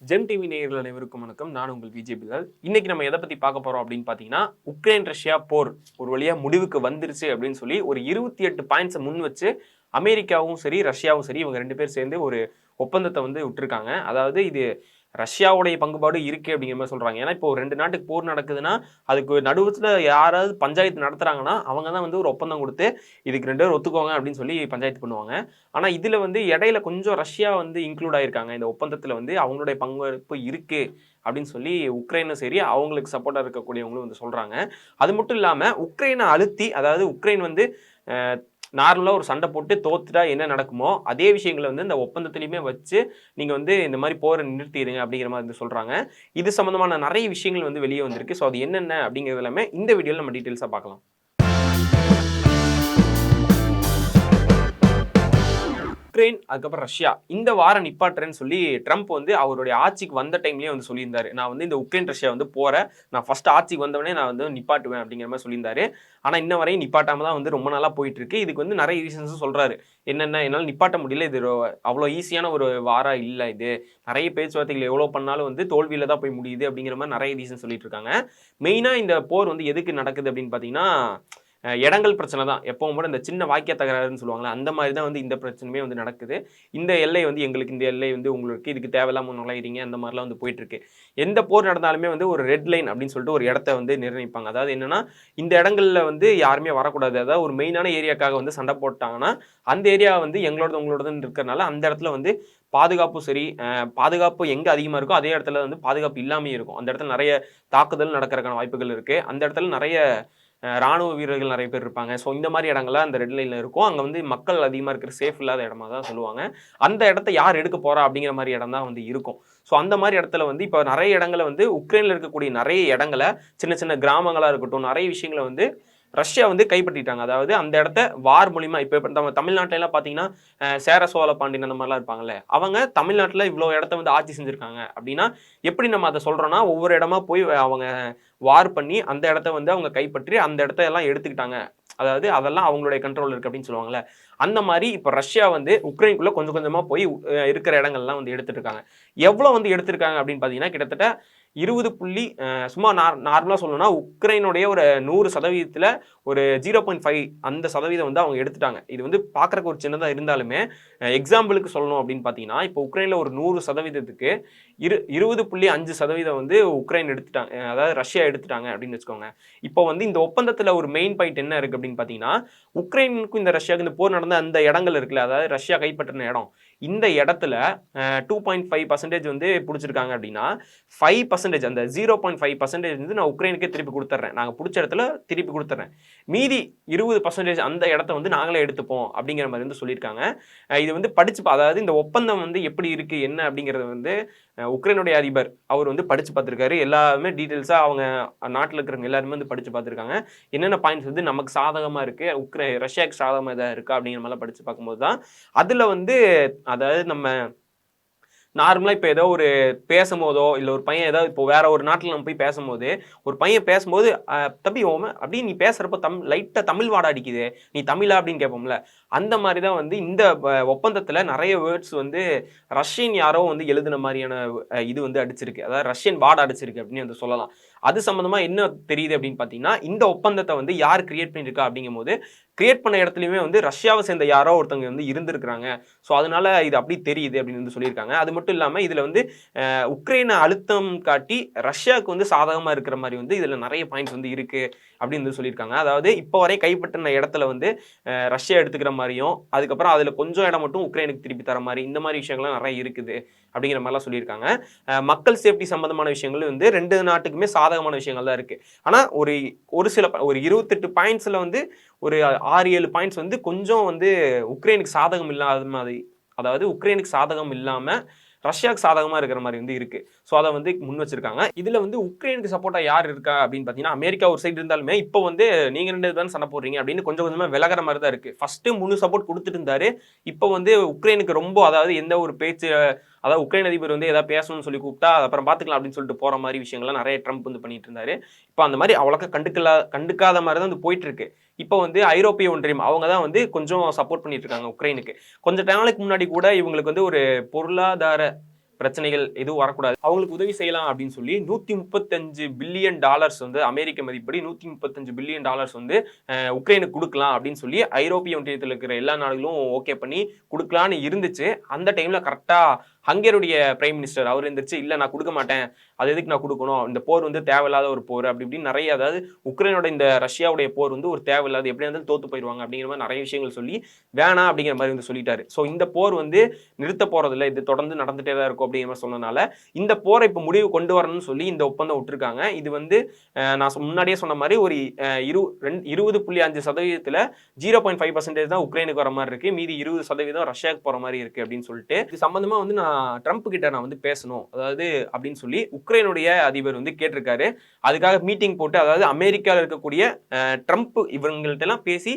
GeM TV நேயர்கள் அனைவருக்கும் வணக்கம். நான் உங்கள் விஜய் பிலால். இன்னைக்கு நம்ம எதை பத்தி பார்க்க போறோம் அப்படின்னு பார்த்தீங்கன்னா, உக்ரைன் ரஷ்யா போர் ஒரு வழியா முடிவுக்கு வந்துருச்சு அப்படின்னு சொல்லி ஒரு 28 பாயிண்ட்ஸை முன் வச்சு அமெரிக்காவும் சரி, ரஷ்யாவும் சரி இவங்க 2 பேர் சேர்ந்து ஒரு ஒப்பந்தத்தை வந்து விட்டுருக்காங்க. அதாவது இது ரஷ்யாவுடைய பங்குபாடு இருக்கு அப்படிங்கிற மாதிரி சொல்றாங்க. ஏன்னா இப்போ 2 நாட்டுக்கு போர் நடக்குதுன்னா, அதுக்கு நடுவுல யாராவது பஞ்சாயத்து நடத்துறாங்கன்னா, அவங்க தான் வந்து ஒரு ஒப்பந்தம் கொடுத்து இதுக்கு 2 பேரும் ஒத்துக்கோங்க அப்படின்னு சொல்லி பஞ்சாயத்து பண்ணுவாங்க. ஆனா இதுல வந்து இடையில கொஞ்சம் ரஷ்யா வந்து இன்க்ளூட் ஆயிருக்காங்க. இந்த ஒப்பந்தத்துல வந்து அவங்களுடைய பங்களிப்பு இருக்கு அப்படின்னு சொல்லி உக்ரைனும் சரி, அவங்களுக்கு சப்போர்ட்டா இருக்கக்கூடியவங்களும் வந்து சொல்றாங்க. அது மட்டும் இல்லாம உக்ரைனை அழுத்தி, அதாவது உக்ரைன் வந்து நார்மலா ஒரு சண்டை போட்டு தோத்துட்டா என்ன நடக்குமோ அதே விஷயங்களை வந்து இந்த ஒப்பந்தத்திலையுமே வச்சு நீங்க வந்து இந்த மாதிரி போரை நிறுத்திடுங்க அப்படிங்கிற மாதிரி வந்து சொல்றாங்க. இது சம்பந்தமான நிறைய விஷயங்கள் வந்து வெளியே வந்திருக்கு. ஸோ அது என்னென்ன அப்படிங்கிறது எல்லாமே இந்த வீடியோவில் நம்ம டீட்டெயில்ஸாக பார்க்கலாம். உக்ரைன் அதுக்கப்புறம் ரஷ்யா இந்த வாரம் நிப்பாட்டுறேன்னு சொல்லி ட்ரம்ப் வந்து அவருடைய ஆட்சிக்கு வந்த டைம்லேயே வந்து சொல்லியிருந்தாரு. நான் வந்து இந்த உக்ரைன் ரஷ்யா வந்து போறேன், நான் ஃபர்ஸ்ட் ஆட்சிக்கு வந்தவனே நான் வந்து நிப்பாட்டுவேன் அப்படிங்கிற மாதிரி சொல்லியிருந்தாரு. ஆனால் இன்ன வரையும் நிப்பாட்டாம தான் வந்து ரொம்ப நாளாக போயிட்டு இருக்கு. இதுக்கு வந்து நிறைய ரீசன்ஸும் சொல்றாரு. என்னென்ன என்னால் நிப்பாட்ட முடியல, இது அவ்வளோ ஈஸியான ஒரு வாரம் இல்லை, இது நிறைய பேச்சுவார்த்தைகள் எவ்வளோ பண்ணாலும் வந்து தோல்வியில தான் போய் முடியுது அப்படிங்கிற மாதிரி நிறைய ரீசன் சொல்லிட்டு இருக்காங்க. மெயினாக இந்த போர் வந்து எதுக்கு நடக்குது அப்படின்னு பார்த்தீங்கன்னா, இடங்கள் பிரச்சனை தான். எப்பவும் கூட இந்த சின்ன வாக்கிய தகராறுன்னு சொல்லுவாங்களே, அந்த மாதிரி தான் வந்து இந்த பிரச்சனையுமே வந்து நடக்குது. இந்த எல்லை வந்து எங்களுக்கு, இந்த எல்லை வந்து உங்களுக்கு, இதுக்கு தேவையில்லாம நுழையிறீங்க, அந்த மாதிரிலாம் வந்து போயிட்டு இருக்கு. எந்த போர் நடந்தாலுமே வந்து ஒரு ரெட் லைன் அப்படின்னு சொல்லிட்டு ஒரு இடத்த வந்து நிர்ணயிப்பாங்க. அதாவது என்னன்னா, இந்த இடங்கள்ல வந்து யாருமே வரக்கூடாது. அதாவது ஒரு மெயினான ஏரியாக்காக வந்து சண்டை போட்டாங்கன்னா, அந்த ஏரியா வந்து எங்களோடது உங்களோடதுன்னு இருக்கிறனால அந்த இடத்துல வந்து பாதுகாப்பும் சரி, பாதுகாப்பு எங்க அதிகமா இருக்கோ அதே இடத்துல வந்து பாதுகாப்பு இல்லாமே இருக்கும். அந்த இடத்துல நிறைய தாக்குதல் நடக்கிறதுக்கான வாய்ப்புகள் இருக்கு. அந்த இடத்துல நிறைய ராணுவ வீரர்கள் நிறைய பேர் இருப்பாங்க. ஸோ இந்த மாதிரி இடங்கள்லாம் அந்த ரெட் லைன்ல இருக்கும். அங்கே வந்து மக்கள் அதிகமாக இருக்கிற சேஃப் இல்லாத இடமா தான் சொல்லுவாங்க. அந்த இடத்த யார் எடுக்க போறா அப்படிங்கிற மாதிரி இடம் தான் வந்து இருக்கும். ஸோ அந்த மாதிரி இடத்துல வந்து இப்போ நிறைய இடங்களை வந்து உக்ரைனில் இருக்கக்கூடிய நிறைய இடங்களை, சின்ன சின்ன கிராமங்களாக இருக்கட்டும், நிறைய விஷயங்களை வந்து ரஷ்யா வந்து கைப்பற்றிட்டாங்க. அதாவது அந்த இடத்த வார் மூலியமா இப்போ நம்ம தமிழ்நாட்டில எல்லாம் பார்த்தீங்கன்னா, சேர சோழ பாண்டியன் அந்த மாதிரிலாம் இருப்பாங்கல்ல, அவங்க தமிழ்நாட்டில் இவ்வளோ இடத்த வந்து ஆட்சி செஞ்சிருக்காங்க அப்படின்னா எப்படி நம்ம அதை சொல்றோம்னா, ஒவ்வொரு இடமா போய் அவங்க வார் பண்ணி அந்த இடத்த வந்து அவங்க கைப்பற்றி அந்த இடத்த எல்லாம் எடுத்துக்கிட்டாங்க. அதாவது அதெல்லாம் அவங்களுடைய கண்ட்ரோல் இருக்கு அப்படின்னு சொல்லுவாங்கல்ல. அந்த மாதிரி இப்போ ரஷ்யா வந்து உக்ரைனுக்குள்ள கொஞ்சம் கொஞ்சமா போய் இருக்கிற இடங்கள்லாம் வந்து எடுத்துட்டு இருக்காங்க. எவ்வளோ வந்து எடுத்திருக்காங்க அப்படின்னு பார்த்தீங்கன்னா, கிட்டத்தட்ட 20 புள்ளி சும்மா நார்மலாக சொல்லணும்னா உக்ரைனுடைய ஒரு 100% ஒரு 0.5 அந்த சதவீதம் வந்து அவங்க எடுத்துட்டாங்க. இது வந்து பார்க்குறக்கு ஒரு சின்னதாக இருந்தாலுமே எக்ஸாம்பிளுக்கு சொல்லணும் அப்படின்னு பார்த்தீங்கன்னா, இப்போ உக்ரைனில் ஒரு 100%க்கு 20.5% வந்து உக்ரைன் எடுத்துட்டாங்க, அதாவது ரஷ்யா எடுத்துட்டாங்க அப்படின்னு வச்சுக்கோங்க. இப்போ வந்து இந்த ஒப்பந்தத்தில் ஒரு மெயின் பாயிண்ட் என்ன இருக்குது அப்படின்னு பார்த்தீங்கன்னா, உக்ரைனுக்கும் இந்த ரஷ்யாவுக்கு இந்த போர் நடந்த அந்த இடங்கள் இருக்குல்ல, அதாவது ரஷ்யா கைப்பற்றின இடம், இந்த இடத்துல 2.5% வந்து பிடிச்சிருக்காங்க அப்படின்னா 5% அந்த 0.5% வந்து நான் உக்ரைனுக்கே திருப்பி கொடுத்துட்றேன், நாங்கள் பிடிச்ச இடத்துல திருப்பி கொடுத்துட்றேன், மீதி 20% அந்த இடத்த வந்து நாங்களே எடுத்துப்போம் அப்படிங்கிற மாதிரி வந்து சொல்லியிருக்காங்க. இது வந்து அதாவது இந்த ஒப்பந்தம் வந்து எப்படி இருக்கு என்ன அப்படிங்கிறது வந்து உக்ரைனுடைய அதிபர் அவர் வந்து படிச்சு பார்த்துருக்காரு. எல்லாமே டீட்டெயில்ஸாக அவங்க நாட்டில் இருக்கிறவங்க எல்லாருமே வந்து படிச்சு பார்த்துருக்காங்க. என்னென்ன பாயிண்ட்ஸ் வந்து நமக்கு சாதகமாக இருக்கு, ரஷ்யாவுக்கு சாதகமாக எதாவது இருக்கா அப்படிங்கிற மாதிரிலாம் படிச்சு பார்க்கும்போது தான் அதில் வந்து, அதாவது நம்ம நார்மலாக இப்போ ஏதோ ஒரு பேசும்போதோ இல்லை ஒரு பையன் ஏதாவது இப்போ வேற ஒரு நாட்டில் நம்ம போய் பேசும்போது ஒரு பையன் பேசும்போது தம்பி ஓம அப்படி நீ பேசுகிறப்ப லைட்டாக தமிழ் வாடை அடிக்குது, நீ தமிழா அப்படின்னு கேட்போம்ல, அந்த மாதிரி தான் வந்து இந்த ஒப்பந்தத்தில் நிறைய வேர்ட்ஸ் வந்து ரஷ்யன் யாரோ வந்து எழுதின மாதிரியான இது வந்து அடிச்சிருக்கு, அதாவது ரஷ்யன் வாடை அடிச்சிருக்கு அப்படின்னு வந்து சொல்லலாம். அது சம்மந்தமாக என்ன தெரியுது அப்படின்னு பார்த்தீங்கன்னா, இந்த ஒப்பந்தத்தை வந்து யார் கிரியேட் பண்ணியிருக்கா அப்படிங்கும்போது கிரியேட் பண்ண இடத்துலையுமே வந்து ரஷ்யாவை சேர்ந்த யாரோ ஒருத்தவங்க வந்து இருந்திருக்கிறாங்க. ஸோ அதனால இது அப்படி தெரியுது அப்படின்னு வந்து சொல்லியிருக்காங்க. அது மட்டும் இல்லாமல் இதில் வந்து உக்ரைனை அழுத்தம் காட்டி ரஷ்யாவுக்கு வந்து சாதகமாக இருக்கிற மாதிரி வந்து இதில் நிறைய பாயிண்ட்ஸ் வந்து இருக்குது அப்படின்னு வந்து சொல்லியிருக்காங்க. அதாவது இப்போ வரை கைப்பற்றின இடத்துல வந்து ரஷ்யா எடுத்துக்கிற மாதிரியும், அதுக்கப்புறம் அதில் கொஞ்சம் இடம் மட்டும் உக்ரைனுக்கு திருப்பி தர மாதிரி, இந்த மாதிரி விஷயங்கள்லாம் நிறைய இருக்குது அப்படிங்கிற மாதிரிலாம் சொல்லியிருக்காங்க. மக்கள் சேஃப்டி சம்பந்தமான விஷயங்கள் வந்து 2 நாட்டுக்குமே சாதகமான விஷயங்கள் தான் இருக்குது. ஆனால் ஒரு சில ஒரு 28 பாயிண்ட்ஸில் வந்து ஒரு 6-7 பாயிண்ட்ஸ் வந்து கொஞ்சம் வந்து உக்ரைனுக்கு சாதகம் இல்லாத மாதிரி, அதாவது உக்ரைனுக்கு சாதகம் இல்லாமல் ரஷ்யாவுக்கு சாதகமாக இருக்கிற மாதிரி வந்து இருக்குது. ஸோ அதை வந்து முன் வச்சிருக்காங்க. இதில் வந்து உக்ரைனுக்கு சப்போர்ட்டாக யார் இருக்கா அப்படின்னு பார்த்தீங்கன்னா, அமெரிக்கா ஒரு சைடு இருந்தாலுமே இப்போ வந்து நீங்கள் 2 தான் சண்டை போடுறீங்க அப்படின்னு கொஞ்சம் கொஞ்சமாக விலகிற மாதிரி தான் இருக்குது. ஃபஸ்ட்டு முழு சப்போர்ட் கொடுத்துட்டு இருந்தாரு. இப்போ வந்து உக்ரைனுக்கு ரொம்ப, அதாவது எந்த ஒரு பேச்சு, அதாவது உக்ரைன் அதிபர் வந்து ஏதாவது பேசணும்னு சொல்லி கூப்பிட்டா அப்புறம் பார்த்துக்கலாம் அப்படின்னு சொல்லிட்டு போகிற மாதிரி விஷயங்கள்லாம் நிறைய ட்ரம்ப் வந்து பண்ணிட்டு இருந்தாரு. இப்போ அந்த மாதிரி அவ்வளோக்கா கண்டுக்காத மாதிரி தான் வந்து போயிட்டு இருக்கு. இப்போ வந்து ஐரோப்பிய ஒன்றியம் அவங்க தான் வந்து கொஞ்சம் சப்போர்ட் பண்ணிட்டு இருக்காங்க உக்ரைனுக்கு. கொஞ்சம் நாளைக்கு முன்னாடி கூட இவங்களுக்கு வந்து ஒரு பொருளாதார பிரச்சனைகள் எதுவும் வரக்கூடாது, அவங்களுக்கு உதவி செய்யலாம் அப்படின்னு சொல்லி $135 பில்லியன் வந்து அமெரிக்க மதிப்படி $135 பில்லியன் வந்து உக்ரைனுக்கு கொடுக்கலாம் அப்படின்னு சொல்லி ஐரோப்பிய ஒன்றியத்தில் இருக்கிற எல்லா நாடுகளும் ஓகே பண்ணி கொடுக்கலான்னு இருந்துச்சு. அந்த டைம்ல கரெக்டா ஹங்கேரியுடைய பிரைம் மினிஸ்டர் அவர் எந்திரிச்சு இல்ல நான் கொடுக்க மாட்டேன், அது எதுக்கு நான் கொடுக்கணும், இந்த போர் வந்து தேவையில்லாத ஒரு போர் அப்படி இப்படின்னு நிறைய, அதாவது உக்ரைனோட இந்த ரஷ்யாவுடைய போர் வந்து ஒரு தேவையில்லாத, எப்படி இருந்தாலும் தோத்து போயிடுவாங்க அப்படிங்கிற மாதிரி நிறைய விஷயங்கள் சொல்லி வேணாம் அப்படிங்கிற மாதிரி வந்து சொல்லிட்டாரு. ஸோ இந்த போர் வந்து நிறுத்த போறதில்லை, இது தொடர்ந்து நடந்துட்டே தான் இருக்கும் அப்படிங்கிற மாதிரி சொன்னதுனால இந்த போரை இப்போ முடிவு கொண்டு வரணும்னு சொல்லி இந்த ஒப்பந்தம் விட்டுருக்காங்க. இது வந்து நான் முன்னாடியே சொன்ன மாதிரி ஒரு 20.5% 0.5% தான் உக்ரைனுக்கு வர மாதிரி இருக்கு, மீதி 20% ரஷ்யாவுக்கு போற மாதிரி இருக்கு அப்படின்னு சொல்லிட்டு இது சம்பந்தமா வந்து நான் ட்ரம்ப் கிட்ட நான் வந்து பேசணும் அதாவது அப்படின்னு சொல்லி உக்ரைனுடைய அதிபர் வந்து கேட்டிருக்காரு. அதுக்காக மீட்டிங் போட்டு, அதாவது அமெரிக்காவில் இருக்கக்கூடிய ட்ரம்ப் இவங்கள்ட்ட எல்லாம் பேசி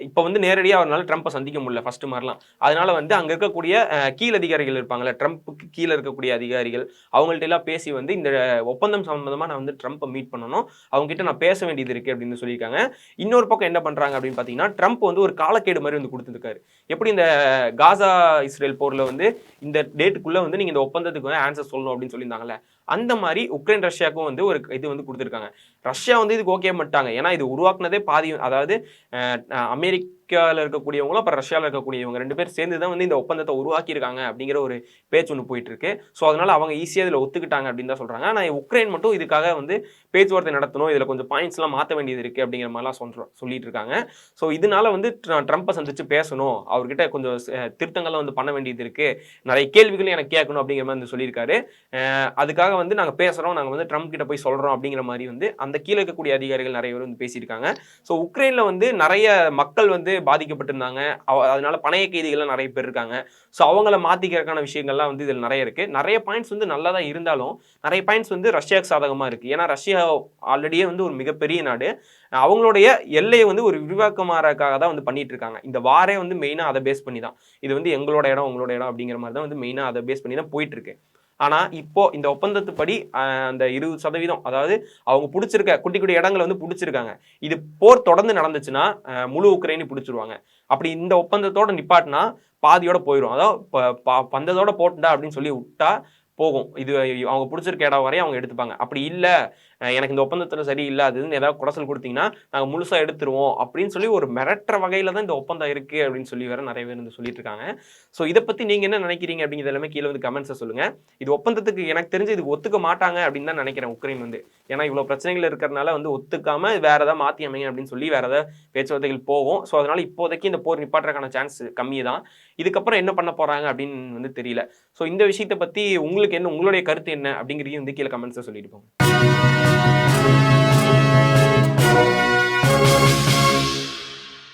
இப்போ வந்து நேரடியாக அவரால் ட்ரம்ப்பை சந்திக்க முடியல ஃபர்ஸ்ட் மாதிரிலாம். அதனால வந்து அங்கே இருக்கக்கூடிய கீழ் அதிகாரிகள் இருப்பாங்கல்ல, ட்ரம்ப்புக்கு கீழே இருக்கக்கூடிய அதிகாரிகள், அவங்கள்ட்ட எல்லாம் பேசி வந்து இந்த ஒப்பந்தம் சம்பந்தமாக நான் வந்து ட்ரம்ப்பை மீட் பண்ணணும், அவங்ககிட்ட நான் பேச வேண்டியது இருக்கு அப்படின்னு சொல்லியிருக்காங்க. இன்னொரு பக்கம் என்ன பண்றாங்க அப்படின்னு பார்த்தீங்கன்னா, ட்ரம்ப் வந்து ஒரு காலக்கேடு மாதிரி வந்து கொடுத்துருக்காரு. எப்படி இந்த காசா இஸ்ரேல் போர்ல வந்து இந்த டேட்டுக்குள்ள வந்து நீங்க இந்த ஒப்பந்தத்துக்கு வந்து ஆன்சர் சொல்லணும் அப்படின்னு சொல்லியிருந்தாங்கல்ல, அந்த மாதிரி உக்ரைன் ரஷ்யாவுக்கும் வந்து ஒரு இது வந்து கொடுத்துருக்காங்க. ரஷ்யா வந்து இதுக்கு ஓகே பண்ணிட்டாங்க. ஏன்னா இது உருவாக்குனதே பாதி, அதாவது அமெரிக்காவில் இருக்கக்கூடியவங்களும் அப்புறம் ரஷ்யாவில் இருக்கக்கூடியவங்க 2 பேர் சேர்ந்து தான் வந்து இந்த ஒப்பந்தத்தை உருவாக்கியிருக்காங்க அப்படிங்கிற ஒரு பேச்சு ஒன்று போயிட்டு இருக்கு. ஸோ அதனால அவங்க ஈஸியாக இதில் ஒத்துக்கிட்டாங்க அப்படின்னு தான் சொல்றாங்க. ஆனால் உக்ரைன் மட்டும் இதுக்காக வந்து பேச்சுவார்த்தை நடத்தணும், இதில் கொஞ்சம் பாயிண்ட்ஸ்லாம் மாற்ற வேண்டியது இருக்கு அப்படிங்கிற மாதிரிலாம் சொல்லிட்டு இருக்காங்க. ஸோ இதனால வந்து ட்ரம்ப்பை சந்திச்சு பேசணும், அவர்கிட்ட கொஞ்சம் திருத்தங்கள்லாம் வந்து பண்ண வேண்டியது இருக்கு, நிறைய கேள்விகளும் எனக்கு கேட்கணும் அப்படிங்கிற மாதிரி வந்து சொல்லியிருக்காரு. அதுக்காக வந்து நாங்கள் பேசுகிறோம், நாங்கள் வந்து ட்ரம்ப் கிட்ட போய் சொல்கிறோம் அப்படிங்கிற மாதிரி வந்து அந்த கீழே இருக்கக்கூடிய அதிகாரிகள் நிறைய பேர் வந்து பேசியிருக்காங்க. ஸோ உக்ரைனில் வந்து நிறைய மக்கள் வந்து பாதிக்கப்பட்டிருந்தாங்க, அதனால பணைய கைதிகள்லாம் நிறைய பேர் இருக்காங்க. ஸோ அவங்கள மாற்றிக்கிறதுக்கான விஷயங்கள்லாம் வந்து இதில் நிறைய இருக்குது. நிறைய பாயிண்ட்ஸ் வந்து நல்லா தான் இருந்தாலும் நிறைய பாயிண்ட்ஸ் வந்து ரஷ்யாவுக்கு சாதகமாக இருக்குது. ஏன்னா ரஷ்யா ஆல்ரெடியே வந்து ஒரு மிகப்பெரிய நாடு, அவங்களுடைய எல்லையை வந்து ஒரு விரிவாக்கமாறதுக்காக தான் வந்து பண்ணிட்டு இருக்காங்க. இந்த வாரே வந்து மெயினாக அதை பேஸ் பண்ணி தான், இது வந்து எங்களோட இடம் உங்களோட இடம் அப்படிங்கிற மாதிரி தான் வந்து மெயினாக அதை பேஸ் பண்ணி தான் போயிட்டு இருக்கு. ஆனா இப்போ இந்த ஒப்பந்தத்துப்படி அந்த 20%, அதாவது அவங்க பிடிச்சிருக்க குட்டி குட்டி இடங்களை வந்து பிடிச்சிருக்காங்க. இது போர் தொடர்ந்து நடந்துச்சுன்னா முழு உக்ரைனையும் பிடிச்சிருவாங்க. அப்படி இந்த ஒப்பந்தத்தோட நிப்பாட்டினா பாதியோட போயிடும். அதாவது பந்தத்தோட போட்டுடா அப்படின்னு சொல்லி விட்டா போகும். இது அவங்க பிடிச்சிருக்க இடம் வரையும் அவங்க எடுத்துப்பாங்க. அப்படி இல்லை எனக்கு இந்த ஒப்பந்தத்தில் சரியில்லை அதுன்னு ஏதாவது குடசல் கொடுத்தீங்கன்னா நாங்கள் முழுசாக எடுத்துருவோம் அப்படின்னு சொல்லி ஒரு மிரட்டுற வகையில் தான் இந்த ஒப்பந்தம் இருக்குது அப்படின்னு சொல்லி வேற நிறைய பேர் வந்து சொல்லிட்டு இருக்காங்க. ஸோ இதை பற்றி நீங்கள் என்ன நினைக்கிறீங்க அப்படிங்கிறது எல்லாமே கீழே வந்து கமெண்ட்ஸை சொல்லுங்கள். இது ஒப்பந்தத்துக்கு எனக்கு தெரிஞ்சு இதுக்கு ஒத்துக்க மாட்டாங்க அப்படின்னு தான் நினைக்கிறேன் உக்ரைன் வந்து. ஏன்னா இவ்வளோ பிரச்சனைகள் இருக்கிறதுனால வந்து ஒத்துக்காமல் வேற ஏதாவது மாற்றி அமைங்க அப்படின்னு சொல்லி வேற ஏதாவது பேச்சுவார்த்தைகள் போகும். ஸோ அதனால இப்போதைக்கு இந்த போர் நிப்பாட்டுறதுக்கான சான்ஸ் கம்மி தான். இதுக்கப்புறம் என்ன பண்ண போகிறாங்க அப்படின்னு வந்து தெரியல. ஸோ இந்த விஷயத்தை பற்றி உங்களுக்கு என்ன, உங்களுடைய கருத்து என்ன அப்படிங்கிறதையும் வந்து கீழே கமெண்ட்ஸை சொல்லிட்டு போங்க.